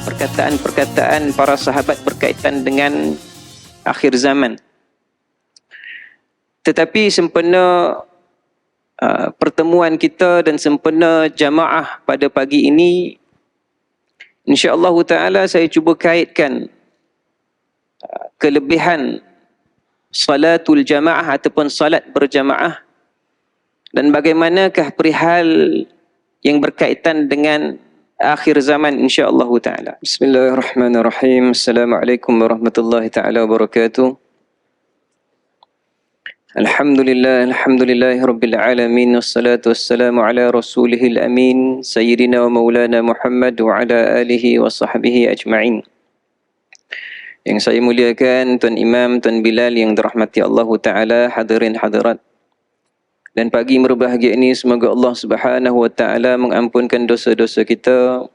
perkataan-perkataan para sahabat berkaitan dengan akhir zaman. Tetapi sempena pertemuan kita dan sempena jamaah pada pagi ini, insya-Allah taala saya cuba kaitkan kelebihan salatul jamaah ataupun salat berjamaah dan bagaimanakah perihal yang berkaitan dengan akhir zaman insya-Allah taala. Bismillahirrahmanirrahim. Assalamualaikum warahmatullahi taala wabarakatuh. Alhamdulillahi rabbil alamin, wassalatu wassalamu ala rasulihil amin, sayyidina wa maulana Muhammad wa ala alihi wa sahbihi ajma'in. Yang saya muliakan Tuan Imam, Tuan Bilal yang dirahmati Allah Ta'ala, hadirin hadirat. Dan pagi berbahagia ini semoga Allah Subhanahu wa Ta'ala mengampunkan dosa-dosa kita,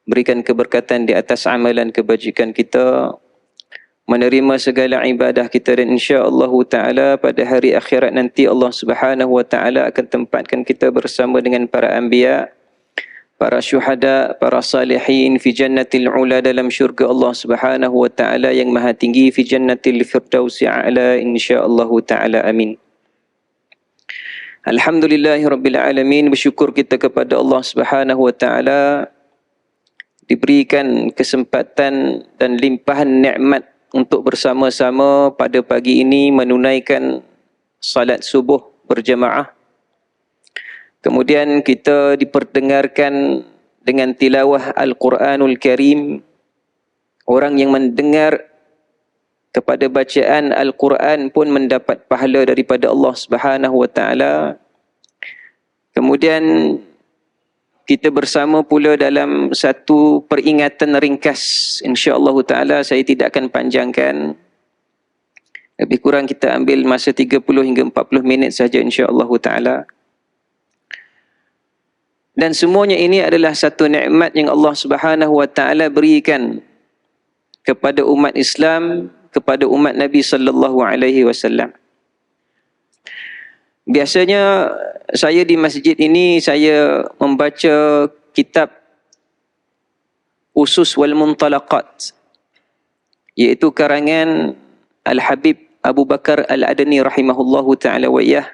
berikan keberkatan di atas amalan kebajikan kita, menerima segala ibadah kita, dan insya-Allah taala pada hari akhirat nanti Allah Subhanahu wa taala akan tempatkan kita bersama dengan para anbiya, para syuhada, para salihin fi jannatil ula, dalam syurga Allah Subhanahu wa taala yang maha tinggi, fi jannatil firdausi a'la insya-Allah taala. Amin. Alhamdulillahirabbil alamin. Bersyukur kita kepada Allah Subhanahu wa taala diberikan kesempatan dan limpahan nikmat untuk bersama-sama pada pagi ini menunaikan salat subuh berjamaah. Kemudian kita diperdengarkan dengan tilawah Al-Quranul Karim. Orang yang mendengar kepada bacaan Al-Quran pun mendapat pahala daripada Allah Subhanahu wa taala. Kemudian kita bersama pula dalam satu peringatan ringkas. InsyaAllah ta'ala saya tidak akan panjangkan. Lebih kurang kita ambil masa 30 hingga 40 minit saja insyaAllah ta'ala. Dan semuanya ini adalah satu nikmat yang Allah Subhanahu wa ta'ala berikan kepada umat Islam, kepada umat Nabi sallallahu alaihi wasallam. Biasanya saya di masjid ini saya membaca kitab Usus wal Muntalaqat, iaitu karangan Al-Habib Abu Bakar Al-Adani rahimahullahu ta'ala wa iyah,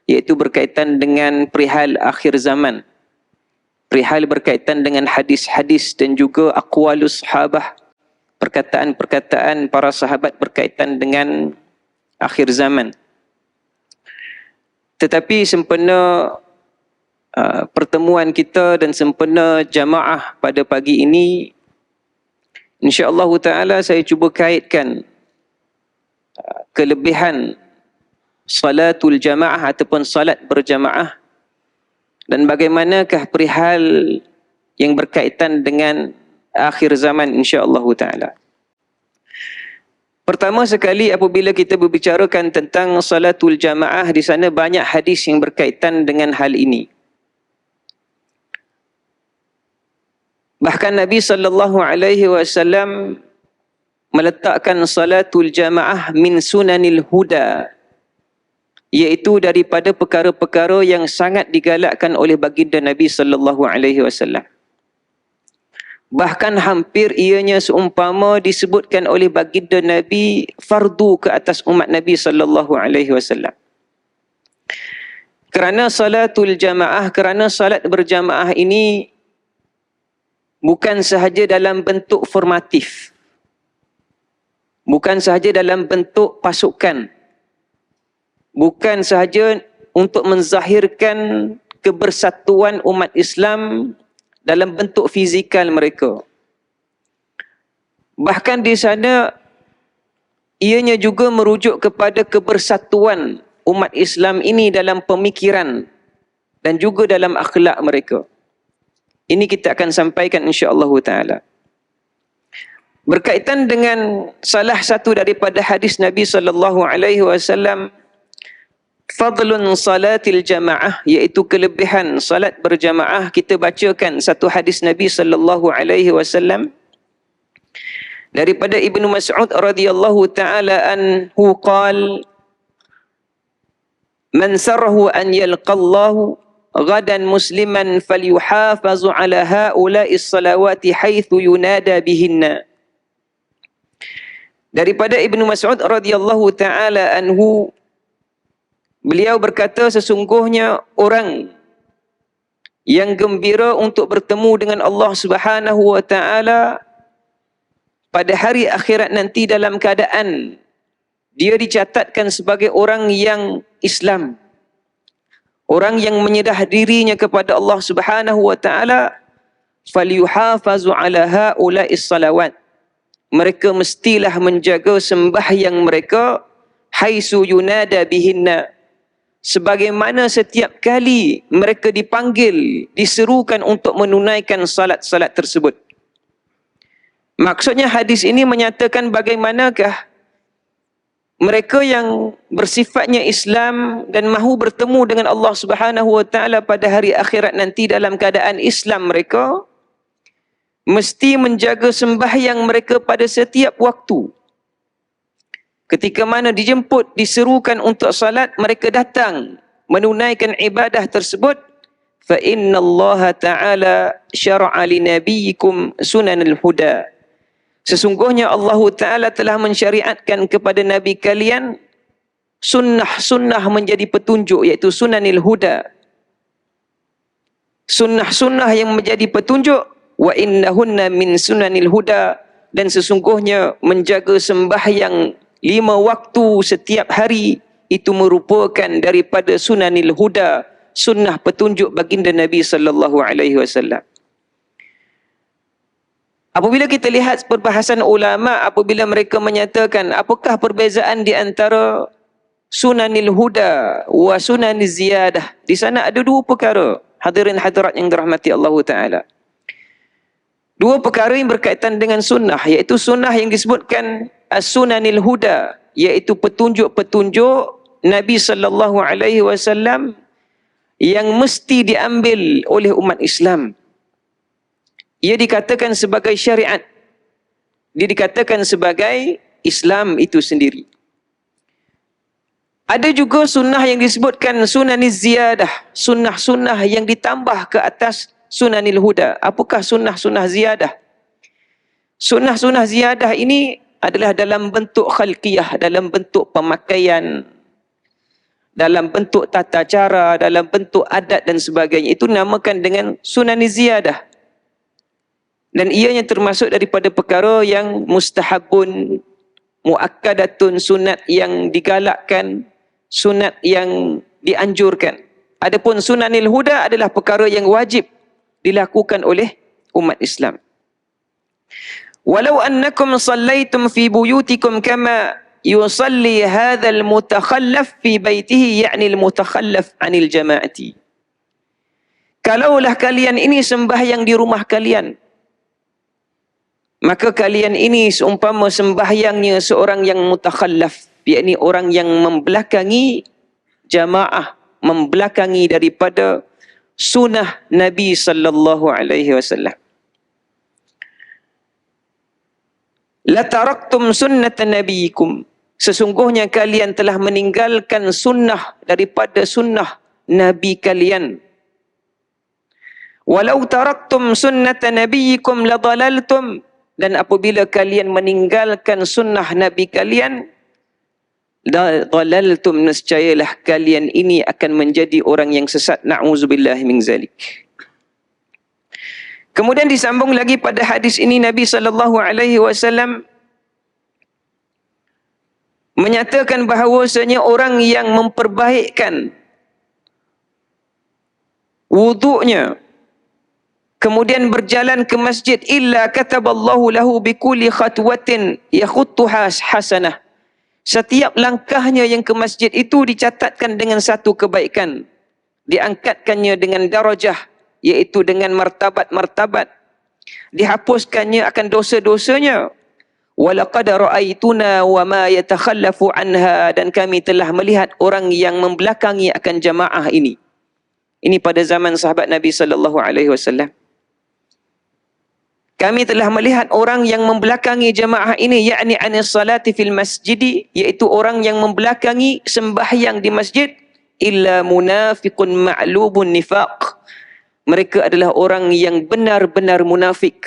iaitu berkaitan dengan perihal akhir zaman, perihal berkaitan dengan hadis-hadis dan juga aqwalus sahabah, perkataan-perkataan para sahabat berkaitan dengan akhir zaman. Tetapi sempena pertemuan kita dan sempena jamaah pada pagi ini, insya-Allah taala saya cuba kaitkan kelebihan salatul jamaah ataupun salat berjamaah dan bagaimanakah perihal yang berkaitan dengan akhir zaman insya-Allah taala. Pertama sekali apabila kita berbicarakan tentang salatul jamaah, di sana banyak hadis yang berkaitan dengan hal ini. Bahkan Nabi sallallahu alaihi wasallam meletakkan salatul jamaah min sunanil huda, iaitu daripada perkara-perkara yang sangat digalakkan oleh baginda Nabi sallallahu alaihi wasallam. Bahkan hampir ianya seumpama disebutkan oleh baginda Nabi fardu ke atas umat Nabi sallallahu alaihi wasallam. Kerana salatul jamaah, kerana salat berjamaah ini bukan sahaja dalam bentuk formatif, bukan sahaja dalam bentuk pasukan, bukan sahaja untuk menzahirkan kebersatuan umat Islam dalam bentuk fizikal mereka. Bahkan di sana ianya juga merujuk kepada kebersatuan umat Islam ini dalam pemikiran dan juga dalam akhlak mereka. Ini kita akan sampaikan insya-Allah taala. Berkaitan dengan salah satu daripada hadis Nabi sallallahu alaihi wasallam, fadlun salatil jamaah, iaitu kelebihan salat berjamaah, kita bacakan satu hadis Nabi sallallahu alaihi wasallam daripada Ibnu Mas'ud radhiyallahu taala anhu qala man sarrahu an yalqallahu ghadan musliman falyuhafazu ala haula'is salawati haitsu yunada bihinna. Daripada Ibnu Mas'ud radhiyallahu taala anhu, beliau berkata, sesungguhnya orang yang gembira untuk bertemu dengan Allah Subhanahu wa taala pada hari akhirat nanti dalam keadaan dia dicatatkan sebagai orang yang Islam, orang yang menyedah dirinya kepada Allah Subhanahu wa taala, falyuhafazu ala haula'is salawat. Mereka mestilah menjaga sembahyang mereka haitsu yunada bihinna, sebagaimana setiap kali mereka dipanggil, diserukan untuk menunaikan salat-salat tersebut. Maksudnya hadis ini menyatakan bagaimanakah mereka yang bersifatnya Islam dan mahu bertemu dengan Allah Subhanahu wa taala pada hari akhirat nanti dalam keadaan Islam mereka, mesti menjaga sembahyang mereka pada setiap waktu. Ketika mana dijemput, diserukan untuk salat, mereka datang menunaikan ibadah tersebut. Fa innallaha ta'ala syara'a li nabiyyikum sunanal huda. Sesungguhnya Allah Ta'ala telah mensyariatkan kepada Nabi kalian sunnah-sunnah menjadi petunjuk, iaitu sunanil huda. Sunnah-sunnah yang menjadi petunjuk. Wa innahunna min sunanil huda. Dan sesungguhnya menjaga sembahyang 5 waktu setiap hari itu merupakan daripada sunanil huda, sunnah petunjuk baginda Nabi sallallahu alaihi wasallam. Apabila kita lihat perbahasan ulama, apabila mereka menyatakan apakah perbezaan di antara sunanil huda wa sunaniz ziyadah, di sana ada 2 perkara, hadirin hadirat yang dirahmati Allah Taala. 2 perkara yang berkaitan dengan sunnah, iaitu sunnah yang disebutkan as-sunanil huda, iaitu petunjuk-petunjuk Nabi sallallahu alaihi wasallam yang mesti diambil oleh umat Islam. Ia dikatakan sebagai syariat. Dia dikatakan sebagai Islam itu sendiri. Ada juga sunnah yang disebutkan sunaniz ziyadah, sunnah-sunnah yang ditambah ke atas sunanil huda. Apakah sunnah-sunnah ziyadah? Sunnah-sunnah ziyadah ini adalah dalam bentuk khalqiyah, dalam bentuk pemakaian, dalam bentuk tata cara, dalam bentuk adat dan sebagainya. Itu namakan dengan sunaniz ziyadah. Dan ianya termasuk daripada perkara yang mustahabun, muakkadatun, sunat yang digalakkan, sunat yang dianjurkan. Adapun sunanil huda adalah perkara yang wajib dilakukan oleh umat Islam. Walau annakum sallaitum fi buyutikum kama yusalli hadzal mutakhallaf fi baitihi, ya'ni al-mutakhallaf 'anil jama'ati. Kalaulah kalian ini sembahyang di rumah kalian, maka kalian ini seumpama sembahyangnya seorang yang mutakhallaf, yakni orang yang membelakangi jamaah, membelakangi daripada sunnah Nabi sallallahu alaihi wasallam. La taraktum sunnata nabiyikum, sesungguhnya kalian telah meninggalkan sunnah daripada sunnah Nabi kalian. Walau taraktum sunnata nabiyikum la dalaltum, dan apabila kalian meninggalkan sunnah Nabi kalian, dalaltum, nescayalah kalian ini akan menjadi orang yang sesat. Na'udzubillah min zalik. Kemudian disambung lagi pada hadis ini, Nabi SAW menyatakan bahawasanya orang yang memperbaikkan wuduknya, kemudian berjalan ke masjid, illa kataballahu lahu bikulli khatwatin yakhuttuha hasanah. Setiap langkahnya yang ke masjid itu dicatatkan dengan satu kebaikan. Diangkatkannya dengan darajah, iaitu dengan martabat-martabat. Dihapuskannya akan dosa-dosanya. Walaqad ra'aituna wa ma yatakhallafu anha, dan kami telah melihat orang yang membelakangi akan jamaah ini. Ini pada zaman sahabat Nabi sallallahu alaihi wasallam. Kami telah melihat orang yang membelakangi jamaah ini, yakni anis salati fil masjidi, iaitu orang yang membelakangi sembahyang di masjid, illa munafiqun ma'lubun nifaq. Mereka adalah orang yang benar-benar munafik.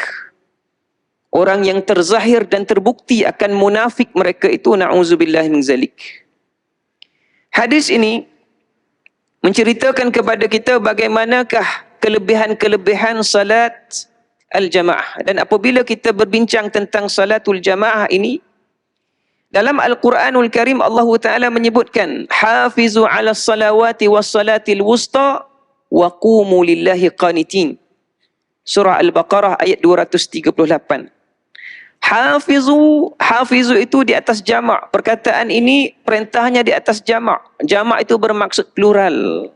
Orang yang terzahir dan terbukti akan munafik mereka itu, na'udzubillah min zalik. Hadis ini menceritakan kepada kita bagaimanakah kelebihan-kelebihan salat al-jamaah. Dan apabila kita berbincang tentang salatul jamaah ini, dalam Al-Quranul Karim Allah Ta'ala menyebutkan, hafizu ala salawati was salatil wusta wa qumu lillahi qanitin. Surah Al-Baqarah ayat 238. Hafizu itu di atas jamak. Perkataan ini perintahnya di atas jamak. Jamak itu bermaksud plural.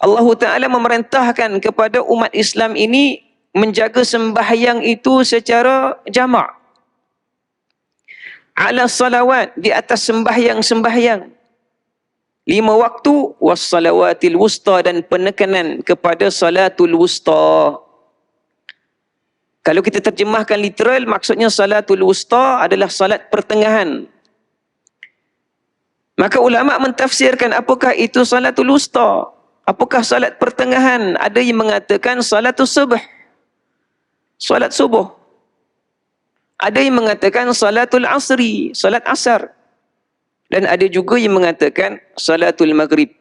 Allah Ta'ala memerintahkan kepada umat Islam ini menjaga sembahyang itu secara jamak. Ala salawat, di atas sembahyang-sembahyang 5 waktu, was salawatil wusta, dan penekanan kepada salatul wusta. Kalau kita terjemahkan literal, maksudnya salatul wusta adalah salat pertengahan. Maka ulama mentafsirkan apakah itu salatul wusta, apakah salat pertengahan. Ada yang mengatakan salatul subuh, salat subuh. Ada yang mengatakan salatul asri, salat asar. Dan ada juga yang mengatakan salatul maghrib.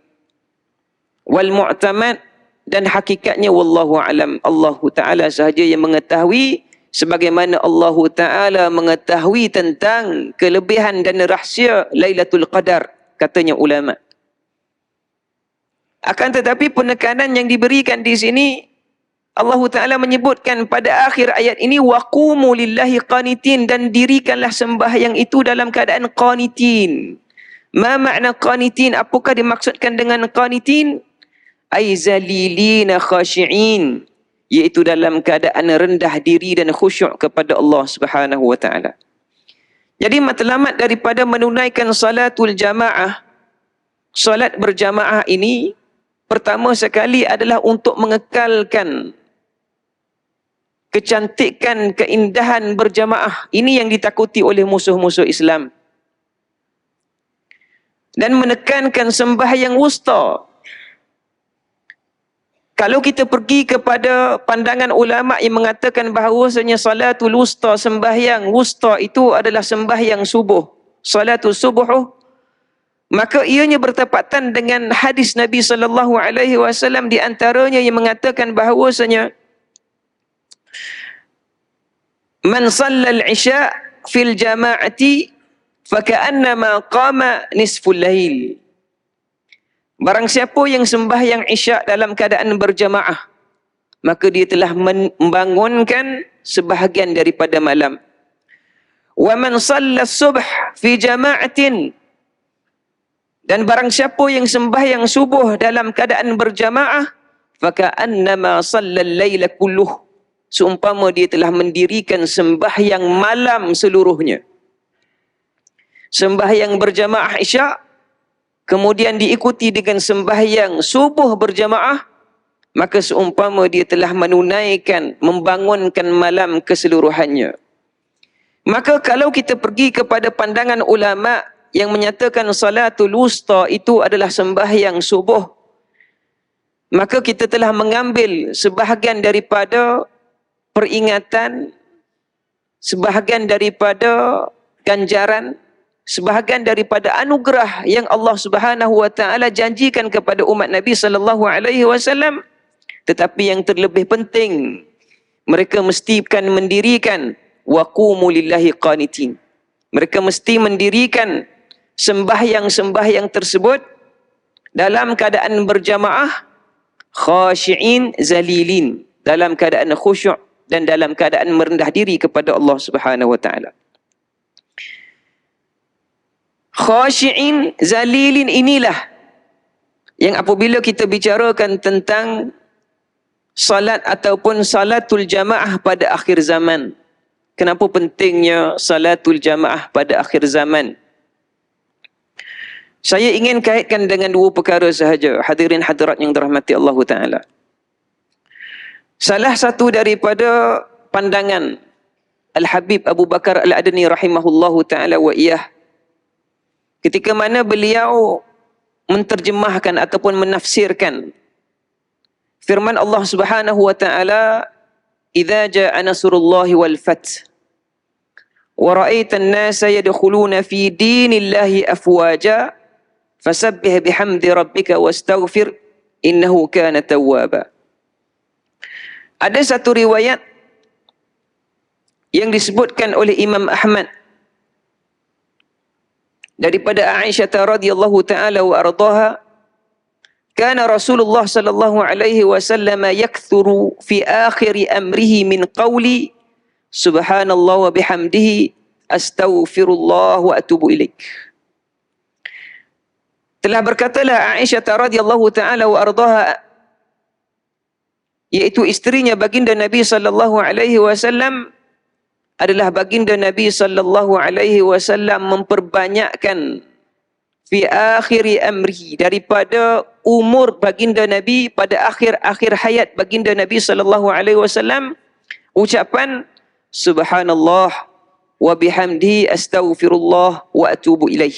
Wal mu'tamad, dan hakikatnya wallahu alam, Allah Ta'ala sahaja yang mengetahui, sebagaimana Allah Ta'ala mengetahui tentang kelebihan dan rahsia Lailatul Qadar, katanya ulama. Akan tetapi penekanan yang diberikan di sini, Allah Ta'ala menyebutkan pada akhir ayat ini, waqumu lillahi qanitin, dan dirikanlah sembahyang itu dalam keadaan qanitin. Ma makna qanitin? Apakah dimaksudkan dengan qanitin? Ay zalilina khashi'in, iaitu dalam keadaan rendah diri dan khusyuk kepada Allah Subhanahu wa Ta'ala. Jadi matlamat daripada menunaikan salatul jamaah, salat berjamaah ini, pertama sekali adalah untuk mengekalkan kecantikan, keindahan berjamaah. Ini yang ditakuti oleh musuh-musuh Islam. Dan menekankan sembahyang wusta. Kalau kita pergi kepada pandangan ulama yang mengatakan bahawasanya salatul wusta, sembahyang wusta itu adalah sembahyang subuh, salatul subuh, maka ianya bertepatan dengan hadis Nabi SAW, di antaranya yang mengatakan bahawasanya man sallal isya fil jama'ati faka'annama qama nisful lail. Barang siapa yang sembahyang isyak dalam keadaan berjamaah, maka dia telah membangunkan sebahagian daripada malam. Wa man salla subh fi jama'atin, dan barang siapa yang sembahyang subuh dalam keadaan berjamaah, faka'annama sallal laila kulluh, seumpama dia telah mendirikan sembahyang malam seluruhnya. Sembahyang berjamaah isyak, kemudian diikuti dengan sembahyang subuh berjamaah, maka seumpama dia telah menunaikan, membangunkan malam keseluruhannya. Maka kalau kita pergi kepada pandangan ulama yang menyatakan salatul wusta itu adalah sembahyang subuh, maka kita telah mengambil sebahagian daripada peringatan, sebahagian daripada ganjaran, sebahagian daripada anugerah yang Allah Subhanahu wa Ta'ala janjikan kepada umat Nabi sallallahu alaihi wasallam. Tetapi yang terlebih penting, mereka mesti mendirikan waqumu lillahi qanitin. Mereka mesti mendirikan sembahyang-sembahyang tersebut dalam keadaan berjamaah, khashi'in zalilin, dalam keadaan khusyuk dan dalam keadaan merendah diri kepada Allah Subhanahu wa Ta'ala. Khashi'in zalilin inilah yang apabila kita bicarakan tentang salat ataupun salatul jamaah pada akhir zaman. Kenapa pentingnya salatul jamaah pada akhir zaman? Saya ingin kaitkan dengan 2 perkara sahaja, hadirin hadirat yang dirahmati Allah Ta'ala. Salah satu daripada pandangan Al-Habib Abu Bakar Al-Adni rahimahullahu ta'ala wa iyah, ketika mana beliau menterjemahkan ataupun menafsirkan firman Allah Subhanahu wa taala, "Idza jaa nasrullahi wal fath wa ra'aitan nasa yadkhuluna fi dinillahi afwaja fasabbih bihamdi rabbika wastaghfir innahu kana tawwaba." Ada satu riwayat yang disebutkan oleh Imam Ahmad daripada Aisyah radhiyallahu taala wa ardhaha, kana Rasulullah sallallahu alaihi wasallam yakthuru fi akhir amrihi min qawli subhanallah wa bihamdihi astaghfirullah wa atubu ilaik. Telah berkatalah Aisyah radhiyallahu taala wa ardhaha, iaitu isterinya baginda Nabi sallallahu alaihi wasallam, adalah baginda Nabi sallallahu alaihi wasallam memperbanyakkan fi akhir amri, daripada umur baginda Nabi pada akhir hayat baginda Nabi sallallahu alaihi wasallam, ucapan subhanallah wa bihamdihi astaghfirullah wa atubu ilaih.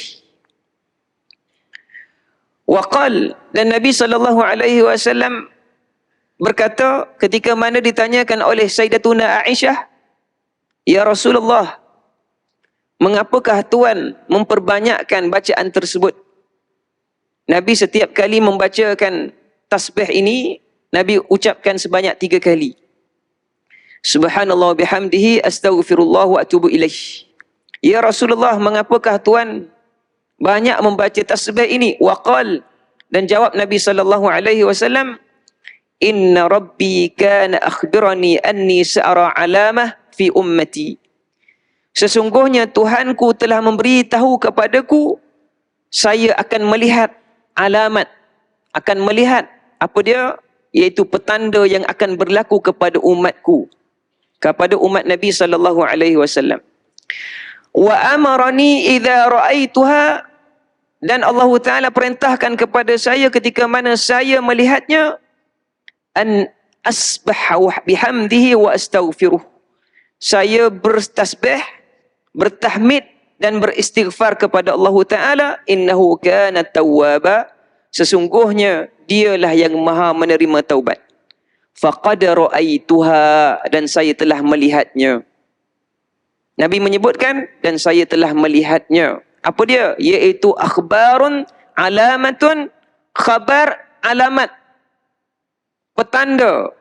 Waqal, dan Nabi sallallahu alaihi wasallam berkata ketika mana ditanyakan oleh Sayyidatuna Aisyah, "Ya Rasulullah, mengapakah Tuan memperbanyakkan bacaan tersebut?" Nabi setiap kali membacakan tasbih ini, Nabi ucapkan sebanyak 3 kali. Subhanallah bihamdihi astaghfirullah wa atubu ilaih. Ya Rasulullah, mengapakah Tuan banyak membaca tasbih ini? Waqal, dan jawab Nabi sallallahu alaihi wasallam, "Inna rabbi kana akhbirani anni sa'ara alamah fi ummati." Sesungguhnya Tuhanku telah memberitahu kepadaku, saya akan melihat alamat, akan melihat apa dia, iaitu petanda yang akan berlaku kepada umatku, kepada umat Nabi sallallahu alaihi wasallam. Wa amarani idza ra'aituha, dan Allah Taala perintahkan kepada saya ketika mana saya melihatnya, an asbaha bihamdihi wa astaghfiruh, saya bertasbih, bertahmid dan beristighfar kepada Allah Taala, innahu kana tawwaba, sesungguhnya dialah yang maha menerima taubat. Faqad ra'aituha, dan saya telah melihatnya. Nabi menyebutkan, dan saya telah melihatnya. Apa dia? Iaitu akhbarun alamatun, khabar alamat, petanda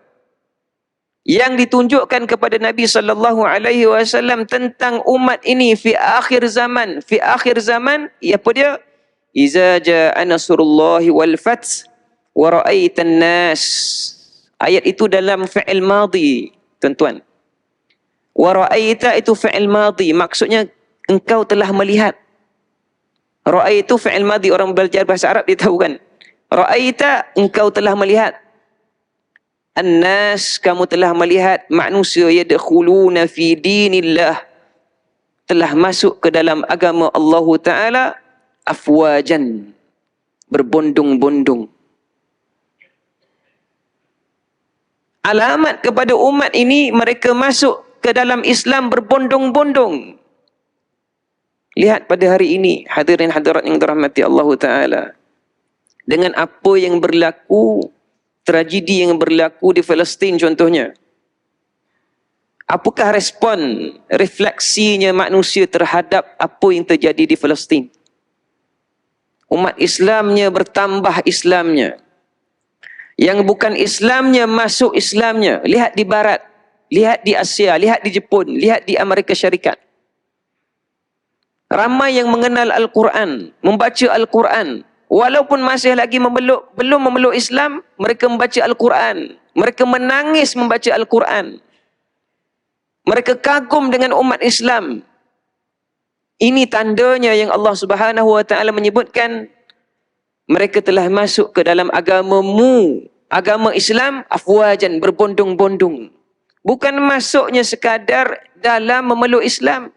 yang ditunjukkan kepada Nabi sallallahu alaihi wasallam tentang umat ini fi akhir zaman. Fi akhir zaman, apa dia? Iza jaa nasrullahi wal fath wa ra'aitan nas. Ayat itu dalam fi'il madhi, tuan-tuan. Wa ra'aita itu fi'il madhi, maksudnya engkau telah melihat. Ra'aitu fi'il madhi, orang belajar bahasa Arab dia tahu kan. Ra'aita, engkau telah melihat. An-nas, kamu telah melihat manusia yadkhuluna fi dinillah, telah masuk ke dalam agama Allah Ta'ala afwajan, berbondong-bondong. Alamat kepada umat ini, mereka masuk ke dalam Islam berbondong-bondong. Lihat pada hari ini, hadirin hadirat yang dirahmati Allah Ta'ala, dengan apa yang berlaku, tragedi yang berlaku di Palestin contohnya. Apakah respon, refleksinya manusia terhadap apa yang terjadi di Palestin? Umat Islamnya bertambah Islamnya. Yang bukan Islamnya masuk Islamnya. Lihat di Barat, lihat di Asia, lihat di Jepun, lihat di Amerika Syarikat. Ramai yang mengenal Al-Quran, membaca Al-Quran. Walaupun masih lagi belum memeluk Islam, mereka membaca Al-Quran. Mereka menangis membaca Al-Quran. Mereka kagum dengan umat Islam. Ini tandanya yang Allah Subhanahu wa Ta'ala menyebutkan, mereka telah masuk ke dalam agamamu, agama Islam, afwajan, berbondong-bondong. Bukan masuknya sekadar dalam memeluk Islam.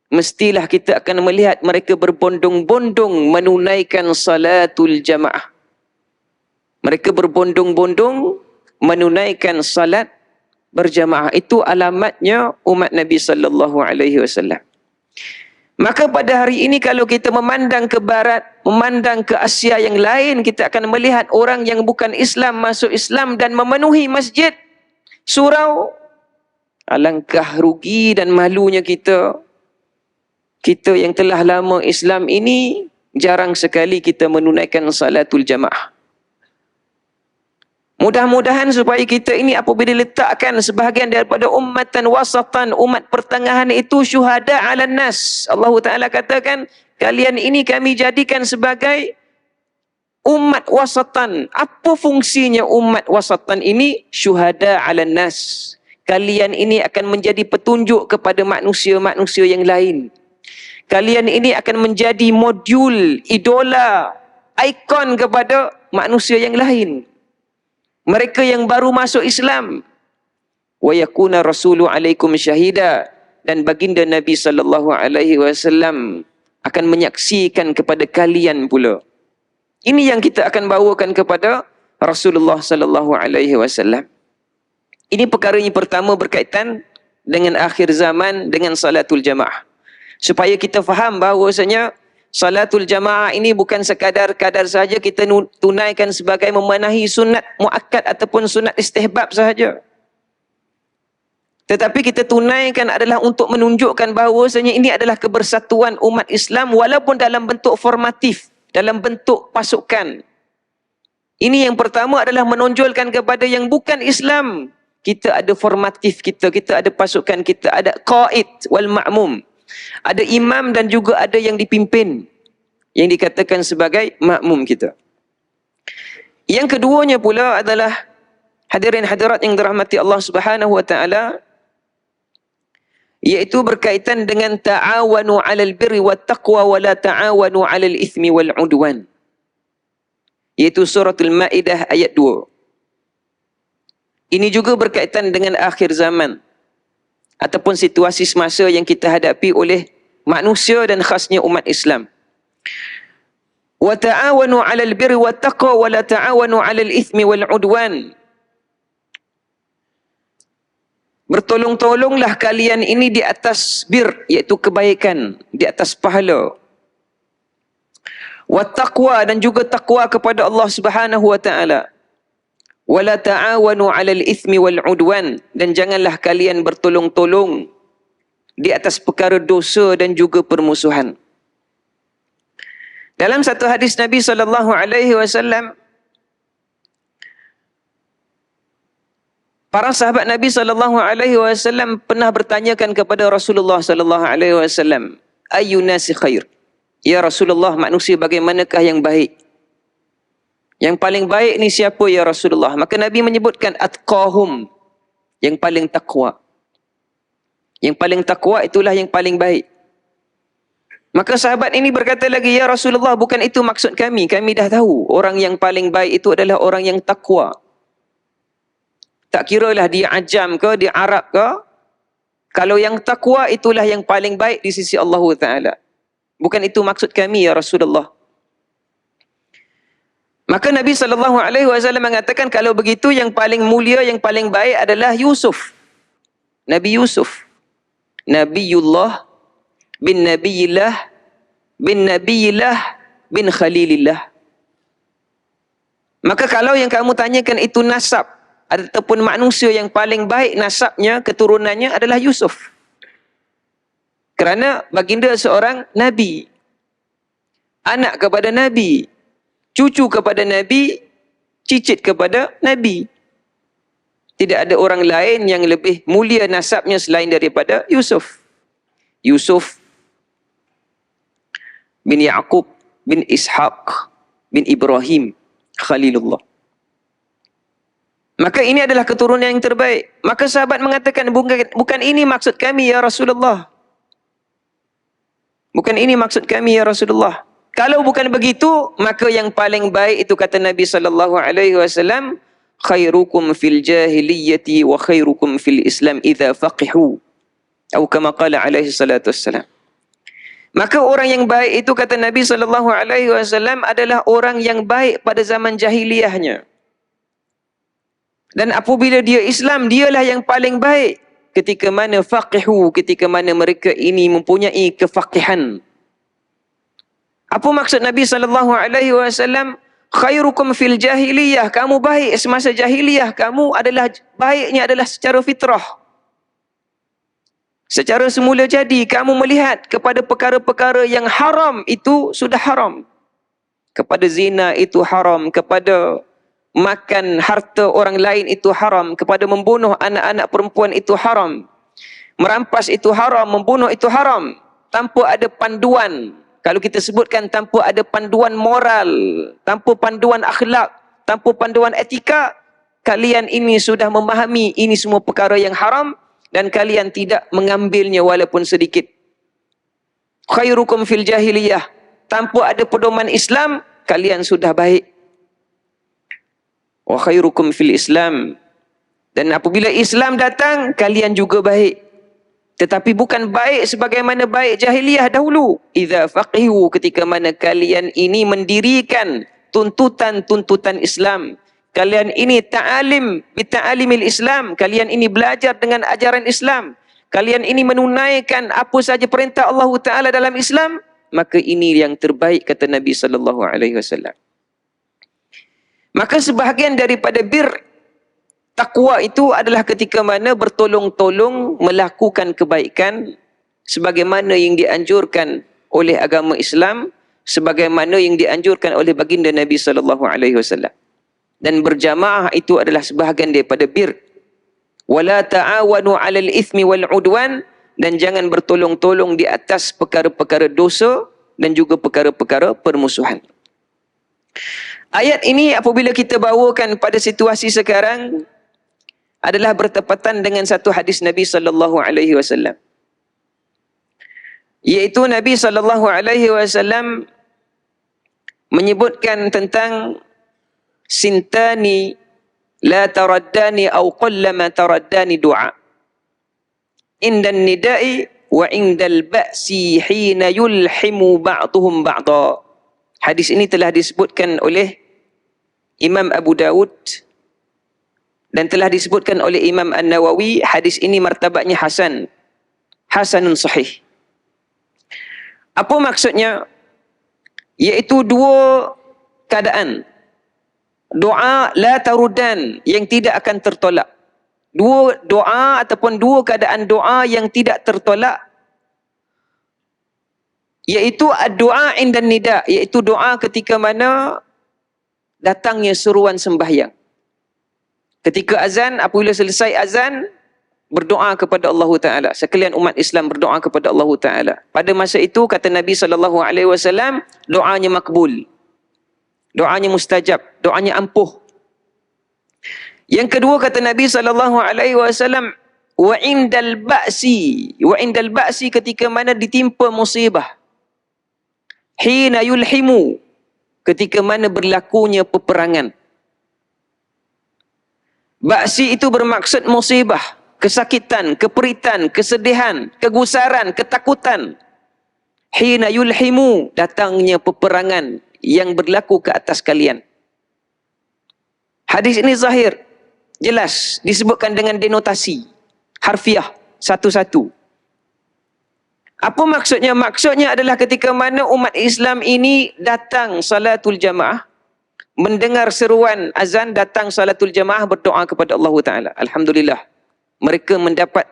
Mestilah kita akan melihat mereka berbondong-bondong menunaikan salatul jamaah. Mereka berbondong-bondong menunaikan salat berjamaah. Itu alamatnya umat Nabi sallallahu alaihi wasallam. Maka pada hari ini kalau kita memandang ke barat, memandang ke Asia yang lain, kita akan melihat orang yang bukan Islam masuk Islam dan memenuhi masjid, surau. Alangkah rugi dan malunya kita. Kita yang telah lama Islam ini, jarang sekali kita menunaikan salatul jamaah. Mudah-mudahan supaya kita ini apabila letakkan sebahagian daripada ummatan wasatan, umat pertengahan itu syuhada ala nas. Allah Ta'ala katakan, kalian ini kami jadikan sebagai umat wasatan. Apa fungsinya umat wasatan ini? Syuhada ala nas. Kalian ini akan menjadi petunjuk kepada manusia-manusia yang lain. Kalian ini akan menjadi modul, idola, ikon kepada manusia yang lain. Mereka yang baru masuk Islam. Wa yakuna rasulu alaikum syahida, dan baginda Nabi sallallahu alaihi wasallam akan menyaksikan kepada kalian pula. Ini yang kita akan bawakan kepada Rasulullah sallallahu alaihi wasallam. Ini perkara yang pertama berkaitan dengan akhir zaman, dengan salatul jamaah. Supaya kita faham bahawasanya salatul jamaah ini bukan sekadar-kadar sahaja kita tunaikan sebagai memenuhi sunat muakkad ataupun sunat istihbab sahaja. Tetapi kita tunaikan adalah untuk menunjukkan bahawasanya ini adalah kebersatuan umat Islam walaupun dalam bentuk formatif, dalam bentuk pasukan. Ini yang pertama adalah menonjolkan kepada yang bukan Islam. Kita ada formatif kita ada pasukan, kita ada qaid wal ma'mum. Ada imam dan juga ada yang dipimpin, yang dikatakan sebagai makmum kita. Yang keduanya pula adalah hadirin hadirat yang dirahmati Allah Subhanahu wa taala, iaitu berkaitan dengan ta'awanu 'alal birri wat taqwa wa la ta'awanu 'alal itsmi wal 'udwan. Iaitu suratul Maidah ayat 2. Ini juga berkaitan dengan akhir zaman ataupun situasi semasa yang kita hadapi oleh manusia dan khasnya umat Islam. Wa ta'awanu 'alal birri wat taqwa wa la ta'awanu 'alal itsmi wal 'udwan. Bertolong-tolonglah kalian ini di atas bir, iaitu kebaikan, di atas pahala. Wat taqwa, dan juga takwa kepada Allah Subhanahu wa taala. Wala ta'awanu 'alal itsmi wal 'udwan, dan janganlah kalian bertolong-tolong di atas perkara dosa dan juga permusuhan. Dalam satu hadis Nabi sallallahu alaihi wasallam, para sahabat Nabi sallallahu alaihi wasallam pernah bertanyakan kepada Rasulullah sallallahu alaihi wasallam, ayyun nasi khair? Ya Rasulullah, manusia bagaimanakah yang baik? Yang paling baik ni siapa ya Rasulullah? Maka Nabi menyebutkan atqahum, yang paling takwa. Yang paling takwa itulah yang paling baik. Maka sahabat ini berkata lagi, ya Rasulullah, bukan itu maksud kami. Kami dah tahu orang yang paling baik itu adalah orang yang takwa. Tak kiralah dia ajam ke, dia Arab ke. Kalau yang takwa itulah yang paling baik di sisi Allah Ta'ala. Bukan itu maksud kami ya Rasulullah. Maka Nabi SAW mengatakan, kalau begitu yang paling mulia, yang paling baik adalah Yusuf. Nabi Yusuf. Nabiullah bin Nabiyillah bin Nabiyillah bin Khalilillah. Maka kalau yang kamu tanyakan itu nasab, ataupun manusia yang paling baik nasabnya, keturunannya adalah Yusuf. Kerana baginda seorang Nabi. Anak kepada Nabi. Cucu kepada Nabi, cicit kepada Nabi. Tidak ada orang lain yang lebih mulia nasabnya selain daripada Yusuf. Yusuf bin Yaqub bin Ishaq bin Ibrahim Khalilullah. Maka ini adalah keturunan yang terbaik. Maka sahabat mengatakan, bukan ini maksud kami ya Rasulullah. Bukan ini maksud kami ya Rasulullah. Kalau bukan begitu, maka yang paling baik itu kata Nabi sallallahu alaihi wasallam, khairukum fil jahiliyyati wa khairukum fil Islam idza faqihu. Atau kama qala alaihi salatu wassalam. Maka orang yang baik itu kata Nabi sallallahu alaihi wasallam adalah orang yang baik pada zaman jahiliyahnya. Dan apabila dia Islam, dialah yang paling baik ketika mana faqihu, ketika mana mereka ini mempunyai kefaqihan. Apa maksud Nabi SAW? Khairukum fil jahiliyah, kamu baik semasa jahiliyah, kamu adalah baiknya adalah secara fitrah. Secara semula jadi, kamu melihat kepada perkara-perkara yang haram itu sudah haram. Kepada zina itu haram, kepada makan harta orang lain itu haram, kepada membunuh anak-anak perempuan itu haram, merampas itu haram, membunuh itu haram, tanpa ada panduan. Kalau kita sebutkan tanpa ada panduan moral, tanpa panduan akhlak, tanpa panduan etika, kalian ini sudah memahami ini semua perkara yang haram dan kalian tidak mengambilnya walaupun sedikit. Khairukum fil jahiliyah, tanpa ada pedoman Islam, kalian sudah baik. Wa khairukum fil Islam, dan apabila Islam datang, kalian juga baik. Tetapi bukan baik sebagaimana baik jahiliyah dahulu. Idza faqihu, ketika mana kalian ini mendirikan tuntutan-tuntutan Islam. Kalian ini ta'alim bita'alimil Islam. Kalian ini belajar dengan ajaran Islam. Kalian ini menunaikan apa saja perintah Allah Ta'ala dalam Islam. Maka ini yang terbaik, kata Nabi SAW. Maka sebahagian daripada takwa itu adalah ketika mana bertolong-tolong melakukan kebaikan sebagaimana yang dianjurkan oleh agama Islam, sebagaimana yang dianjurkan oleh baginda Nabi SAW. Dan berjamaah itu adalah sebahagian daripada bir. Wala ta'awanu 'alal itsmi wal 'udwan, dan jangan bertolong-tolong di atas perkara-perkara dosa dan juga perkara-perkara permusuhan. Ayat ini apabila kita bawakan pada situasi sekarang adalah bertepatan dengan satu hadis Nabi SAW. Iaitu Nabi SAW menyebutkan tentang sintani la taraddani au qallama taraddani du'a. Indan nida'i wa indal ba'si hina yulhimu ba'duhum ba'da. Hadis ini telah disebutkan oleh Imam Abu Dawud dan telah disebutkan oleh Imam An-Nawawi. Hadis ini martabatnya hasan, hasanun sahih. Apa maksudnya? Iaitu dua keadaan. Doa la tarudan, yang tidak akan tertolak. Dua doa ataupun dua keadaan doa yang tidak tertolak, iaitu doa indan nida, iaitu doa ketika mana datangnya seruan sembahyang. Ketika azan, apabila selesai azan, berdoa kepada Allah Ta'ala. Sekalian umat Islam berdoa kepada Allah Ta'ala. Pada masa itu, kata Nabi SAW, doanya makbul. Doanya mustajab. Doanya ampuh. Yang kedua, kata Nabi SAW, wa indal ba'si, ketika mana ditimpa musibah. Hina yulhimu, ketika mana berlakunya peperangan. Ba'si itu bermaksud musibah, kesakitan, keperitan, kesedihan, kegusaran, ketakutan. Hina yulhimu, datangnya peperangan yang berlaku ke atas kalian. Hadis ini zahir, jelas, disebutkan dengan denotasi harfiah satu-satu. Apa maksudnya? Maksudnya adalah ketika mana umat Islam ini datang salatul jamaah, mendengar seruan azan, datang salatul jamaah, berdoa kepada Allah Ta'ala. Alhamdulillah, mereka mendapat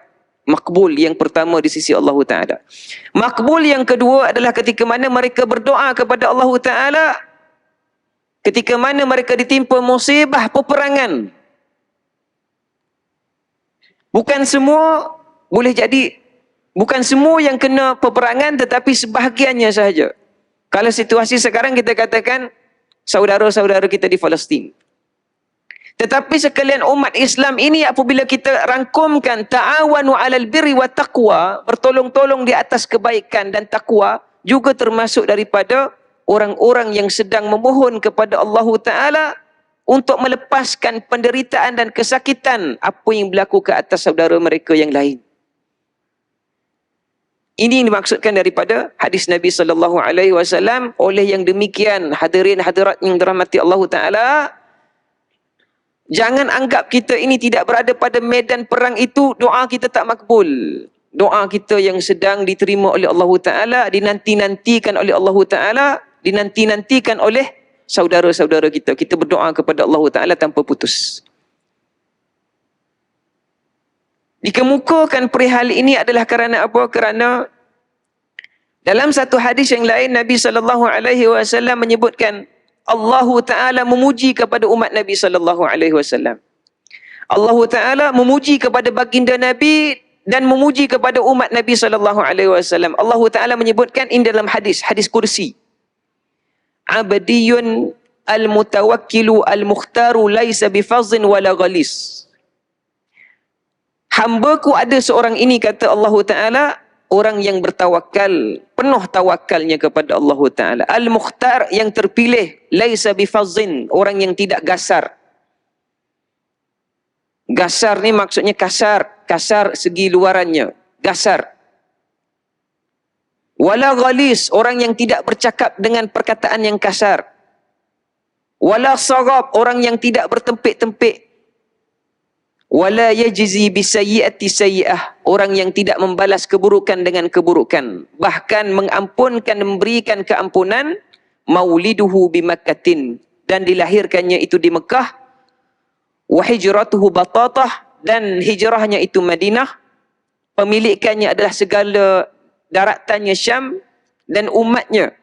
makbul yang pertama di sisi Allah Ta'ala. Makbul yang kedua adalah ketika mana mereka berdoa kepada Allah Ta'ala ketika mana mereka ditimpa musibah peperangan. Bukan semua boleh jadi, bukan semua yang kena peperangan, tetapi sebahagiannya sahaja. Kalau situasi sekarang kita katakan saudara-saudara kita di Palestin. Tetapi sekalian umat Islam ini apabila kita rangkumkan ta'awanu 'alal birri wat taqwa, bertolong-tolong di atas kebaikan dan takwa, juga termasuk daripada orang-orang yang sedang memohon kepada Allah Ta'ala untuk melepaskan penderitaan dan kesakitan apa yang berlaku ke atas saudara mereka yang lain. Ini yang dimaksudkan daripada hadis Nabi SAW. Oleh yang demikian, hadirin hadirat yang dirahmati Allah Ta'ala, Jangan anggap kita ini tidak berada pada medan perang itu, doa kita tak makbul. Doa kita yang sedang diterima oleh Allah Ta'ala, dinanti-nantikan oleh Allah Ta'ala, dinanti-nantikan oleh saudara-saudara kita. Kita berdoa kepada Allah Ta'ala tanpa putus. Dikemukakan perihal ini adalah kerana apa? Kerana dalam satu hadis yang lain, Nabi SAW menyebutkan, Allah Ta'ala memuji kepada umat Nabi SAW. Allah Ta'ala memuji kepada baginda Nabi dan memuji kepada umat Nabi SAW. Allah Ta'ala menyebutkan ini dalam hadis kursi. Abdiyun al-mutawakkilu al-mukhtaru laisa bifazin wala ghalis. Hambaku ada seorang ini, kata Allah Ta'ala, orang yang bertawakal, penuh tawakalnya kepada Allah Ta'ala. Al-Mukhtar, yang terpilih. Laisa bifazin, orang yang tidak gasar. Gasar ni maksudnya kasar. Kasar segi luarannya. Gasar. Wala ghalis, orang yang tidak bercakap dengan perkataan yang kasar. Wala sarab, orang yang tidak bertempik-tempik. Wala yajzi bisayyi'ati sayyi'ah, orang yang tidak membalas keburukan dengan keburukan, bahkan mengampunkan, memberikan keampunan. Mauliduhu bimakkatin, dan dilahirkannya itu di Mekah. Wa hijratuhu batatah, dan hijrahnya itu Madinah. Pemilikannya adalah segala daratannya Syam, dan umatnya,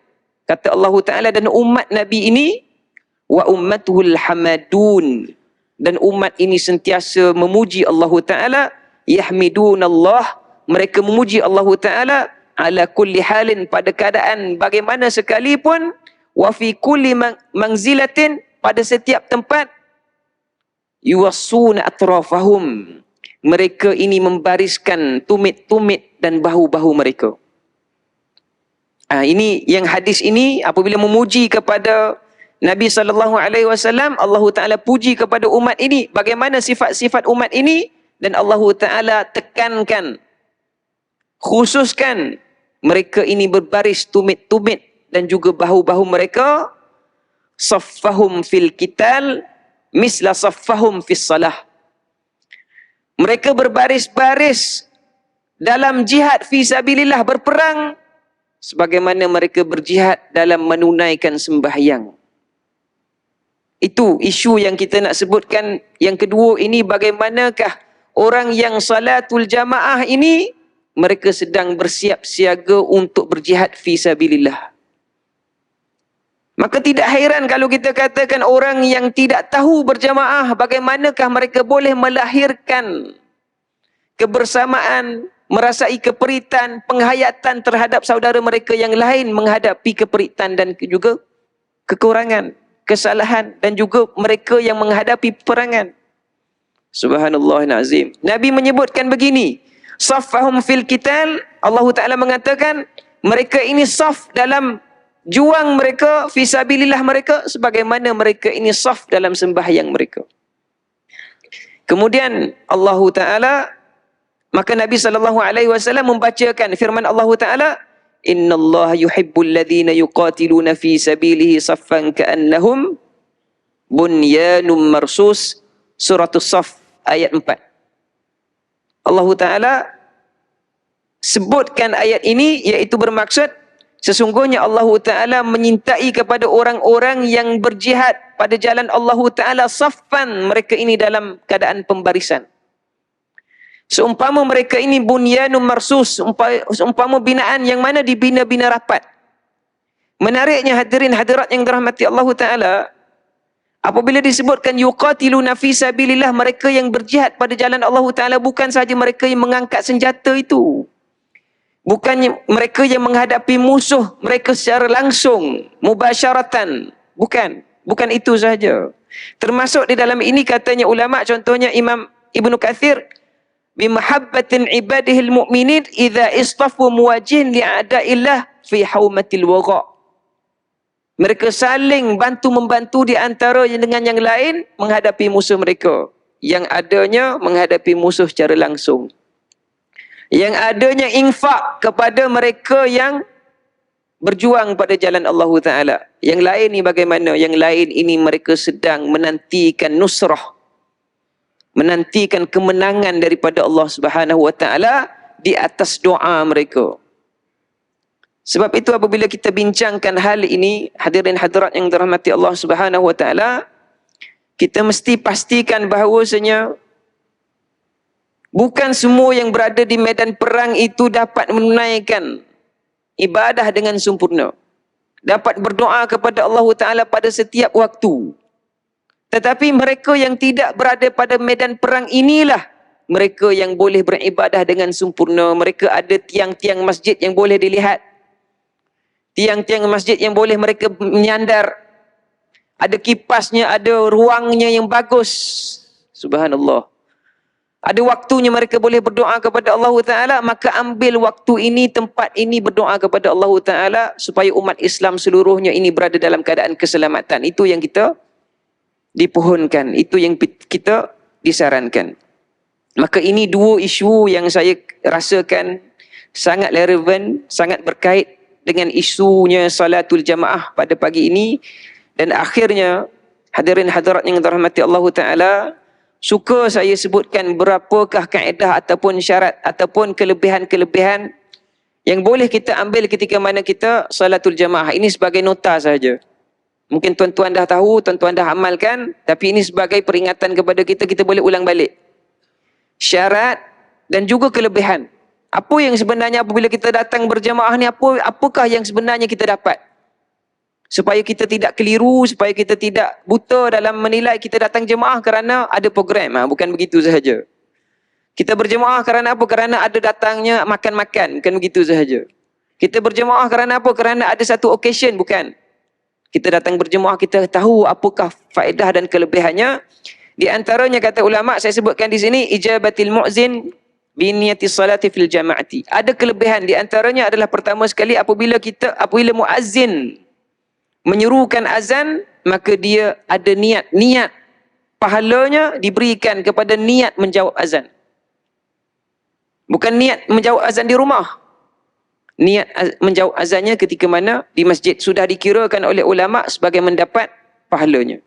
kata Allah Ta'ala, dan umat Nabi ini, wa ummatuhul hamadun, dan umat ini sentiasa memuji Allah Ta'ala. Yahmidunallah, mereka memuji Allah Ta'ala ala kulli halin, pada keadaan bagaimana sekalipun. Wa fi kulli manzilatin, pada setiap tempat. Yuwassuna atrafahum, mereka ini membariskan tumit-tumit dan bahu-bahu mereka. Ini yang hadis ini apabila memuji kepada Nabi SAW, Allah Ta'ala puji kepada umat ini. Bagaimana sifat-sifat umat ini? Dan Allah Ta'ala tekankan, khususkan, mereka ini berbaris tumit-tumit dan juga bahu-bahu mereka. Saffahum fil qital misla saffahum fis salah. Mereka berbaris-baris dalam jihad fi sabilillah, berperang, sebagaimana mereka berjihad dalam menunaikan sembahyang. Itu isu yang kita nak sebutkan. Yang kedua ini, bagaimanakah orang yang salatul jamaah ini, mereka sedang bersiap siaga untuk berjihad fi sabilillah. Maka tidak hairan kalau kita katakan orang yang tidak tahu berjamaah, bagaimanakah mereka boleh melahirkan kebersamaan, merasai keperitan, penghayatan terhadap saudara mereka yang lain, menghadapi keperitan dan juga kekurangan, kesalahan, dan juga mereka yang menghadapi peperangan. Subhanallahil azim. Nabi menyebutkan begini, saffahum fil qital, Allah Ta'ala mengatakan mereka ini saf dalam juang mereka, fisabilillah mereka, sebagaimana mereka ini saf dalam sembahyang mereka. Kemudian Allah Ta'ala, maka Nabi SAW membacakan firman Allah Ta'ala, innallaha yuhibbul ladhina yuqatiluna fi sabilihi saffan ka'annahum bunyanum marsus. Suratul Saf ayat 4. Allah Ta'ala sebutkan ayat ini, iaitu bermaksud sesungguhnya Allah Ta'ala menyintai kepada orang-orang yang berjihad pada jalan Allah Ta'ala saffan, mereka ini dalam keadaan pembarisan. Seumpama mereka ini bunyanum marsus, seumpama binaan yang mana dibina-bina rapat. Menariknya hadirin hadirat yang dirahmati Allah Ta'ala, apabila disebutkan yuqatiluna fi sabilillah, mereka yang berjihad pada jalan Allah Ta'ala, bukan sahaja mereka yang mengangkat senjata itu. Bukan mereka yang menghadapi musuh mereka secara langsung, mubasyaratan. Bukan itu sahaja. Termasuk di dalam ini katanya ulama, contohnya Imam Ibnu Katsir, bimahabbatin ibadihil mu'minin idza istafu muwajihin li'a'da'illah fi haumatil wagha. Mereka saling bantu-membantu di antara dengan yang lain menghadapi musuh mereka. Yang adanya menghadapi musuh secara langsung. Yang adanya infak kepada mereka yang berjuang pada jalan Allah Ta'ala. Yang lain ni bagaimana? Yang lain ini mereka sedang menantikan nusrah, menantikan kemenangan daripada Allah Subhanahu wa taala di atas doa mereka. Sebab itu apabila kita bincangkan hal ini, hadirin hadirat yang dirahmati Allah Subhanahu wa taala, kita mesti pastikan bahawasanya bukan semua yang berada di medan perang itu dapat menunaikan ibadah dengan sempurna, dapat berdoa kepada Allah Ta'ala pada setiap waktu. Tetapi mereka yang tidak berada pada medan perang inilah mereka yang boleh beribadah dengan sempurna. Mereka ada tiang-tiang masjid yang boleh dilihat, tiang-tiang masjid yang boleh mereka menyandar, ada kipasnya, ada ruangnya yang bagus. Subhanallah. Ada waktunya mereka boleh berdoa kepada Allah Ta'ala, maka ambil waktu ini, tempat ini berdoa kepada Allah Ta'ala supaya umat Islam seluruhnya ini berada dalam keadaan keselamatan. Itu yang kita dipohonkan, itu yang kita disarankan. Maka ini dua isu yang saya rasakan sangat relevan, sangat berkait dengan isunya salatul jamaah pada pagi ini. Dan akhirnya, hadirin hadirat yang dirahmati Allah Ta'ala, suka saya sebutkan berapakah kaedah ataupun syarat ataupun kelebihan-kelebihan yang boleh kita ambil ketika mana kita salatul jamaah. Ini sebagai nota saja. Mungkin tuan-tuan dah tahu, tuan-tuan dah amalkan, tapi ini sebagai peringatan kepada kita, kita boleh ulang balik. Syarat dan juga kelebihan. Apa yang sebenarnya apabila kita datang berjamaah ni, apakah yang sebenarnya kita dapat? Supaya kita tidak keliru, supaya kita tidak buta dalam menilai kita datang jemaah kerana ada program. Bukan begitu sahaja. Kita berjemaah kerana apa? Kerana ada datangnya makan-makan. Bukan begitu sahaja. Kita berjemaah kerana apa? Kerana ada satu occasion. Bukan. Kita datang berjemaah, kita tahu apakah faedah dan kelebihannya. Di antaranya kata ulama, saya sebutkan di sini, ijabatil mu'zin biniyati salati fil jama'ati. Ada kelebihan. Di antaranya adalah pertama sekali apabila muazzin menyerukan azan, maka dia ada niat pahalanya diberikan kepada niat menjawab azan. Bukan niat menjawab azan di rumah. Niat menjawab azannya ketika mana di masjid sudah dikirakan oleh ulama sebagai mendapat pahalanya.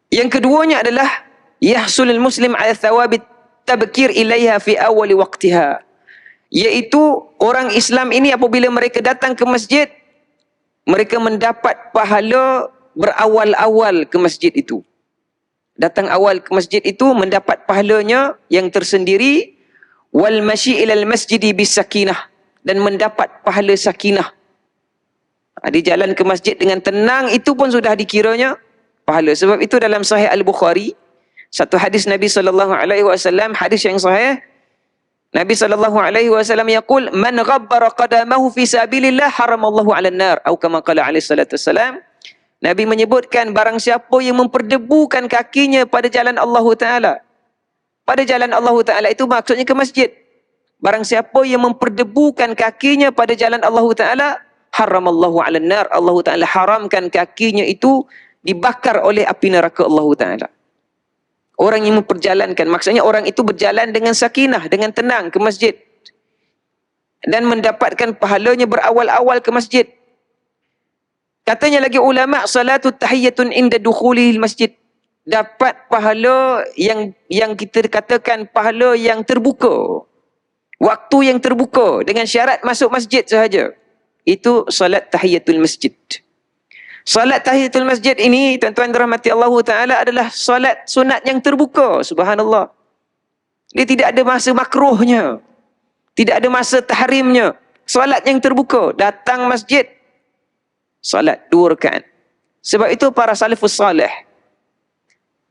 Yang keduanya adalah yahsulul muslim ala thawabit tabkir ilaiha fi awal waqtiha. Iaitu orang Islam ini apabila mereka datang ke masjid, mereka mendapat pahala berawal-awal ke masjid itu. Datang awal ke masjid itu mendapat pahalanya yang tersendiri. Wal masyi ilal masjidi bis sakinah, dan mendapat pahala sakinah. Di jalan ke masjid dengan tenang itu pun sudah dikiranya pahala. Sebab itu dalam Sahih Al-Bukhari, satu hadis Nabi SAW, hadis yang sahih, Nabi SAW yaqul, man ghabbara qadamahu fi sabilillah haramallahu 'alan nar, atau kama qala alaihi salatu wassalam. Nabi menyebutkan barang siapa yang memperdebukan kakinya pada jalan Allah Taala. Pada jalan Allah Taala itu maksudnya ke masjid. Barang siapa yang memperdebukan kakinya pada jalan Allah Taala, haramallahu 'alan nar, Allah Taala haramkan kakinya itu dibakar oleh api neraka Allah Taala. Orang yang memperjalankan, maksudnya orang itu berjalan dengan sakinah, dengan tenang ke masjid. Dan mendapatkan pahalanya berawal-awal ke masjid. Katanya lagi ulama, salatu tahiyyatun inda dukhulil masjid. Dapat pahala yang kita katakan pahala yang terbuka. Waktu yang terbuka dengan syarat masuk masjid sahaja. Itu salat tahiyyatul masjid. Salat tahiyatul masjid ini, tuan-tuan dirahmati Allah Ta'ala, adalah salat sunat yang terbuka. Subhanallah. Dia tidak ada masa makruhnya. Tidak ada masa tahrimnya. Salat yang terbuka. Datang masjid, salat 2 rakaat. Sebab itu para salafus salih,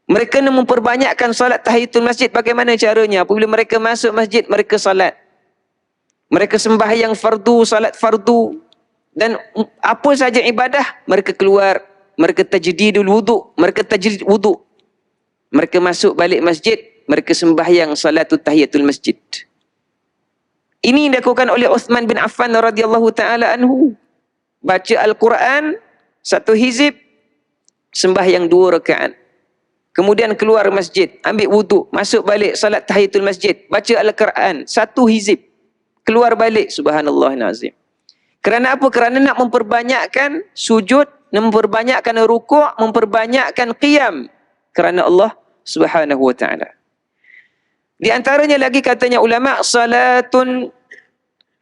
mereka nak memperbanyakkan salat tahiyatul masjid. Bagaimana caranya? Apabila mereka masuk masjid, mereka salat. Mereka sembahyang fardu, salat fardu. Dan apa saja ibadah, mereka keluar. Mereka tajdidul wudu'. Mereka tajdid wudu'. Mereka masuk balik masjid. Mereka sembahyang salatul tahiyatul masjid. Ini dilakukan oleh Uthman bin Affan radhiyallahu ta'ala anhu. Baca Al-Quran, 1 hizib, sembahyang 2 rakaat. Kemudian keluar masjid, ambil wudu, masuk balik salat tahiyatul masjid, baca Al-Quran, 1 hizib, keluar balik. Subhanallah nazim. Kerana apa? Kerana nak memperbanyakkan sujud, memperbanyakkan rukuk, memperbanyakkan qiyam. kerana Allah Subhanahu wa taala. Di antaranya lagi katanya ulama, salatun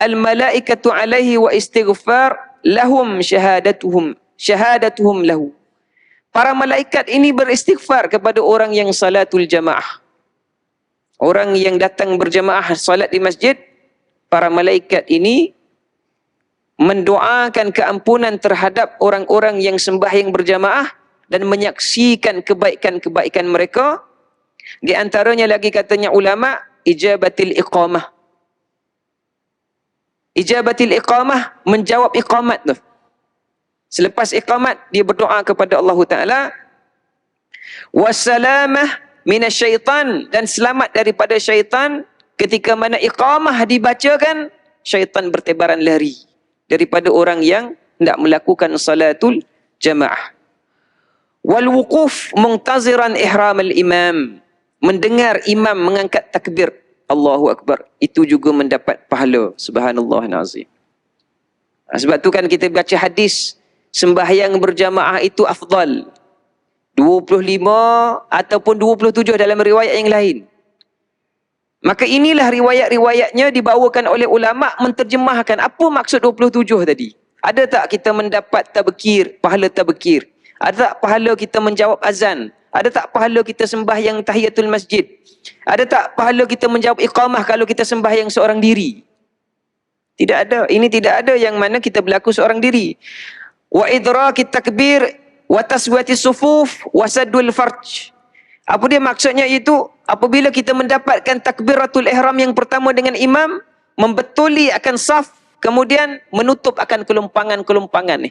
al-malaikatu alaihi wa istighfar lahum syahadatuhum lahu. Para malaikat ini beristighfar kepada orang yang salatul jamaah. Orang yang datang berjamaah salat di masjid, para malaikat ini mendoakan keampunan terhadap orang-orang yang sembahyang berjamaah dan menyaksikan kebaikan-kebaikan mereka. Di antaranya lagi katanya ulama, ijabatil iqamah. Ijabatil iqamah, menjawab iqamat tu. Selepas iqamat, dia berdoa kepada Allah Ta'ala. Wassalamah minasyaitan, dan selamat daripada syaitan. Ketika mana iqamah dibacakan, syaitan bertebaran lari daripada orang yang hendak melakukan salatul jamaah. Wal wuquf muntaziran ihram al-imam, mendengar imam mengangkat takbir Allahu Akbar, itu juga mendapat pahala. Subhanallah nazim. Sebab tu kan kita baca hadis, sembahyang berjamaah itu afdal. 25 ataupun 27 dalam riwayat yang lain. Maka inilah riwayat-riwayatnya dibawakan oleh ulama menterjemahkan apa maksud 27 tadi. Ada tak kita mendapat tabkir, pahala tabkir? Ada tak pahala kita menjawab azan? Ada tak pahala kita sembahyang tahiyatul masjid? Ada tak pahala kita menjawab iqamah kalau kita sembahyang seorang diri? Tidak ada. Ini tidak ada yang mana kita berlaku seorang diri. Wa idrakit takbir wa taswiyatis sufuf wa saddul farj. Apa dia maksudnya itu? Apabila kita mendapatkan takbiratul ihram yang pertama dengan imam, membetuli akan saf, kemudian menutup akan kelumpangan-kelumpangan ni.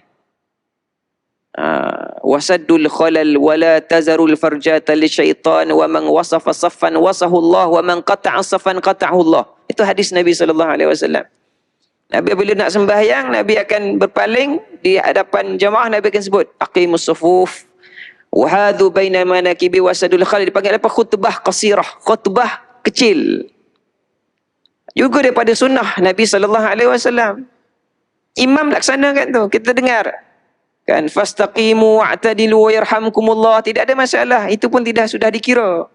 Wasaddul khalal wala tazarul farjata lisyaitan wa man wasafa saffan wasahullah wa man qata'a saffan qata'ahullah. Itu hadis Nabi SAW. Nabi bila nak sembahyang, Nabi akan berpaling di hadapan jamaah, Nabi akan sebut aqimus sufuf wa hadhu baina manakibi wasadul khalal. Dipanggil apa? Khutbah qasirah, khutbah kecil. Juga daripada sunnah Nabi SAW. Imam laksanakan tu, kita dengar kan, fastaqimu wa'tadilu yarhamkumullah, tidak ada masalah, itu pun sudah dikira.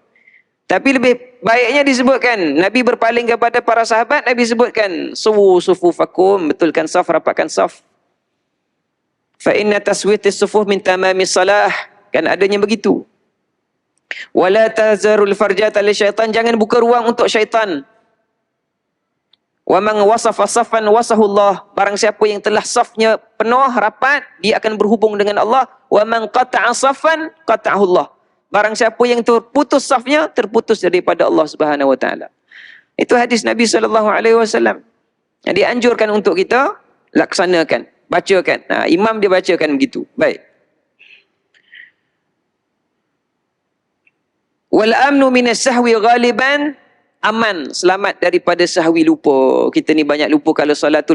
Tapi lebih baiknya disebutkan, Nabi berpaling kepada para sahabat, Nabi sebutkan suwu sufufakum, betulkan saf, rapatkan saf. Fa inna taswitis sufuf min tamamis salah, kan adanya begitu. Wala tazarul farjata li syaitan, jangan buka ruang untuk syaitan. Wa man wasafa saffan wasahullah, barang siapa yang telah safnya penuh rapat, dia akan berhubung dengan Allah. Wa man qata'a saffan qata'ahullah, barang siapa yang terputus safnya, terputus daripada Allah Subhanahu wa taala. Itu hadis Nabi SAW. Yang dianjurkan untuk kita laksanakan, bacakan. Imam dia bacakan begitu. Baik. Wal amnu minas sahwi ghaliban, aman, selamat daripada sahwi, lupa. Kita ni banyak lupa kalau salat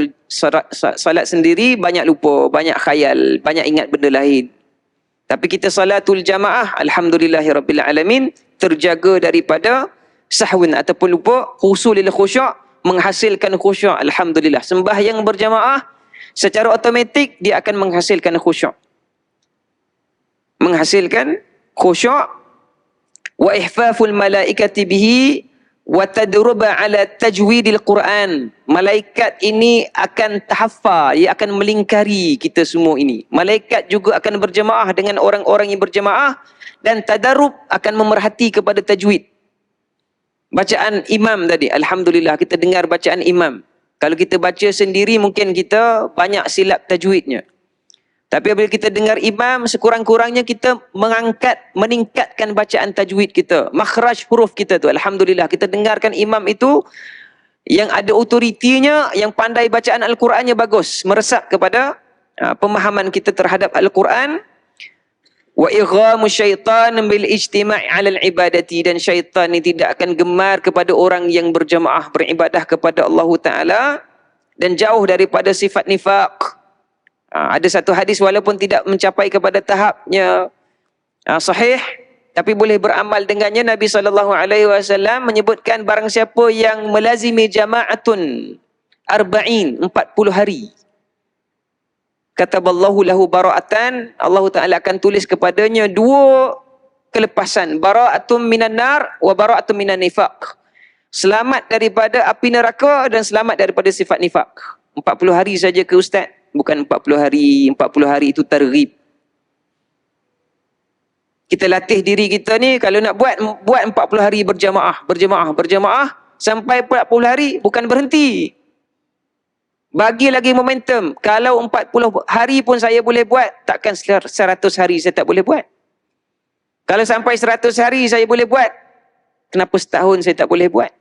sendiri, banyak lupa, banyak khayal, banyak ingat benda lain. Tapi kita salatul jamaah, alhamdulillahirabbil alamin, terjaga daripada sahwin ataupun lupa, husulil khusyuk, menghasilkan khusyuk, alhamdulillah. Sembahyang berjamaah secara automatik dia akan menghasilkan khusyuk. Menghasilkan khusyuk. Wa ihfaful malaikati bihi wa tadruba ala tajwidil Quran. Malaikat ini akan tahaffa, ia akan melingkari kita semua ini. Malaikat juga akan berjemaah dengan orang-orang yang berjemaah, dan tadarrub akan memerhati kepada tajwid. Bacaan imam tadi, alhamdulillah kita dengar bacaan imam. Kalau kita baca sendiri mungkin kita banyak silap tajwidnya. Tapi apabila kita dengar imam, sekurang-kurangnya kita meningkatkan bacaan tajwid kita, makhraj huruf kita tu. Alhamdulillah kita dengarkan imam itu yang ada otoritinya, yang pandai bacaan Al-Qurannya bagus, meresap kepada pemahaman kita terhadap Al-Quran. Wa ighamu syaitan bil ijtima'i 'alal ibadati, dan syaitan ini tidak akan gemar kepada orang yang berjamaah beribadah kepada Allah Taala dan jauh daripada sifat nifaq. Ada satu hadis walaupun tidak mencapai kepada tahapnya sahih, tapi boleh beramal dengannya. Nabi SAW menyebutkan barang siapa yang melazimi jama'atun 40 hari, kataballahu lahu bara'atan, Allah Ta'ala akan tulis kepadanya 2 kelepasan. Bara'atum minan nar wa bara'atum minan nifaq. Selamat daripada api neraka dan selamat daripada sifat nifak. 40 hari saja ke ustaz? Bukan 40 hari. 40 hari itu targhib. Kita latih diri kita ni, kalau nak buat 40 hari berjamaah sampai 40 hari, bukan berhenti. Bagi lagi momentum. Kalau 40 hari pun saya boleh buat, takkan 100 hari saya tak boleh buat. Kalau sampai 100 hari saya boleh buat, kenapa setahun saya tak boleh buat?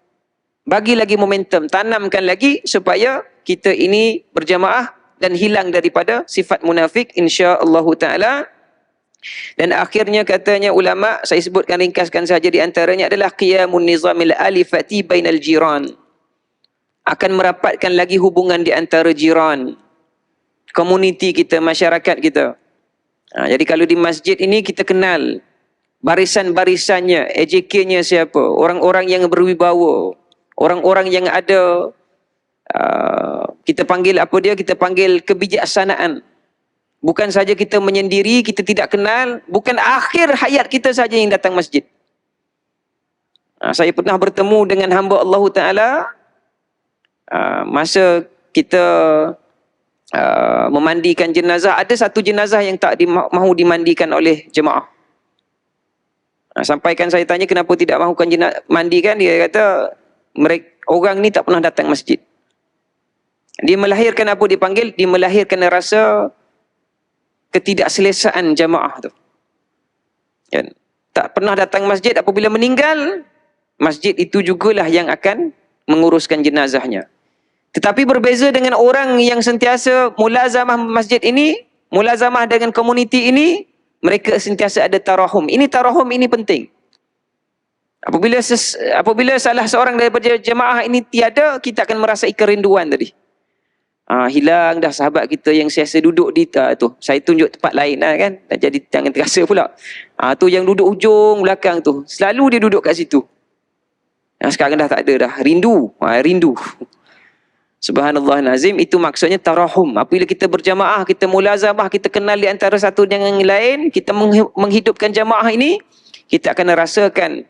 Bagi lagi momentum, tanamkan lagi supaya kita ini berjamaah dan hilang daripada sifat munafik insya-Allah taala. Dan akhirnya katanya ulama, saya sebutkan ringkaskan saja, di antaranya adalah qiyamun nizamil alifati bainal jiran. Akan merapatkan lagi hubungan di antara jiran, komuniti kita, masyarakat kita. Jadi kalau di masjid ini kita kenal barisan-barisannya, AJK-nya siapa, orang-orang yang berwibawa, orang-orang yang ada kita panggil apa dia, kita panggil kebijaksanaan. Bukan saja kita menyendiri, kita tidak kenal, bukan akhir hayat kita saja yang datang masjid. Saya pernah bertemu dengan hamba Allah Ta'ala masa kita memandikan jenazah. Ada satu jenazah yang tak mahu dimandikan oleh jemaah. Sampaikan saya tanya kenapa tidak mahukan mandikan, dia kata orang ni tak pernah datang masjid. Dia melahirkan apa dipanggil? Dia melahirkan rasa ketidakselesaan jamaah tu. Kan? Tak pernah datang masjid, apabila meninggal, masjid itu jugalah yang akan menguruskan jenazahnya. Tetapi berbeza dengan orang yang sentiasa mulazamah masjid ini, mulazamah dengan komuniti ini, mereka sentiasa ada tarahum. Ini tarahum ini penting. Apabila salah seorang daripada jemaah ini tiada, kita akan merasai kerinduan tadi. Hilang dah sahabat kita yang biasa duduk di tu. Saya tunjuk tempat lain lah kan. Jadi jangan terasa pula. Tu yang duduk ujung belakang tu. Selalu dia duduk kat situ. Sekarang dah tak ada dah. Rindu. Rindu. Subhanallah nazim. Itu maksudnya tarahum. Apabila kita berjamaah, kita mulazamah, kita kenal di antara satu dengan yang lain, kita menghidupkan jamaah ini, kita akan rasakan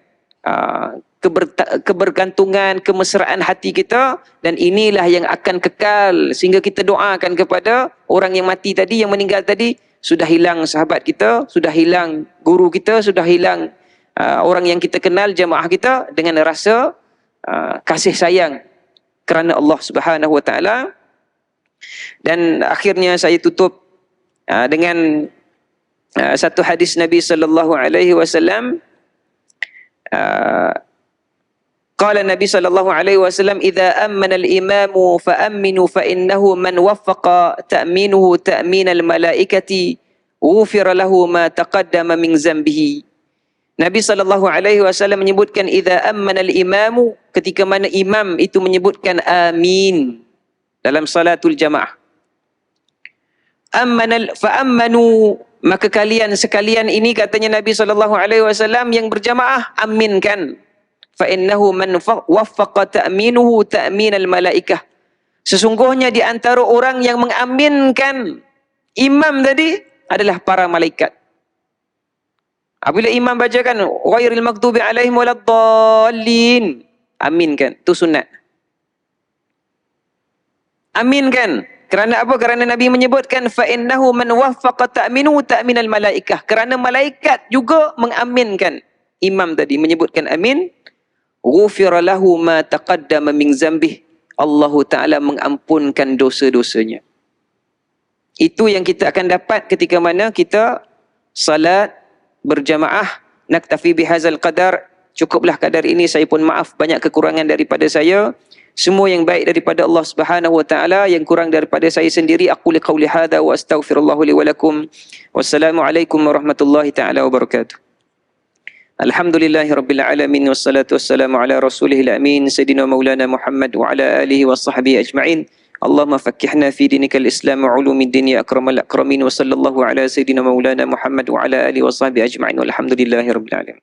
kebergantungan, kemesraan hati kita, dan inilah yang akan kekal sehingga kita doakan kepada orang yang mati tadi, yang meninggal tadi. Sudah hilang sahabat kita, sudah hilang guru kita, sudah hilang orang yang kita kenal, jamaah kita, dengan rasa kasih sayang kerana Allah Subhanahu wa taala. Dan akhirnya saya tutup dengan satu hadis Nabi sallallahu alaihi wasallam. Qala Nabi sallallahu alaihi wasallam, idza amana al-imamu fa aminu fa innahu man waffaqa ta'minuhu ta'min al-malaikati ghufira lahu ma taqaddama min zambihi. Nabi sallallahu alaihi wasallam menyebutkan idza amana al-imamu, ketika mana imam itu menyebutkan amin dalam salatul jamaah. Fa ammanu, maka kalian sekalian ini, katanya Nabi sallallahu alaihi wasallam, yang berjamaah aminkan. Fa innahu man waffaqa ta'minuhu ta'minal malaikah. Sesungguhnya di antara orang yang mengaminkan imam tadi adalah para malaikat. Apabila imam bacakan ghairil maghdubi alaihim waladdallin, aminkan, itu sunat. Aminkan. Kerana apa? Kerana Nabi menyebutkan fa innahu man waffaqa ta'minuhu ta'minal malaikah. Kerana malaikat juga mengaminkan imam tadi, menyebutkan amin. Ghufira lahu ma taqaddama min zambih. Allah Ta'ala mengampunkan dosa-dosanya. Itu yang kita akan dapat ketika mana kita salat berjamaah. Naktafi bihazal qadar. Cukuplah kadar ini. Saya pun maaf banyak kekurangan daripada saya. Semua yang baik daripada Allah Subhanahu wa taala, yang kurang daripada saya sendiri. Aqulu qawli hadza wa astaghfirullah li wa lakum. Wassalamualaikum warahmatullahi taala wabarakatuh. Alhamdulillahirabbil alamin, wassalatu wassalamu ala rasulihil amin sayyidina maulana Muhammad wa ala alihi wa sahbihi ajma'in. Allahumma fakkihna fi dinikal islam wa ulumiddin ya akramal akramin, wa sallallahu ala sayyidina maulana Muhammad wa ala alihi wa sahbihi ajma'in, walhamdulillahirabbil alamin.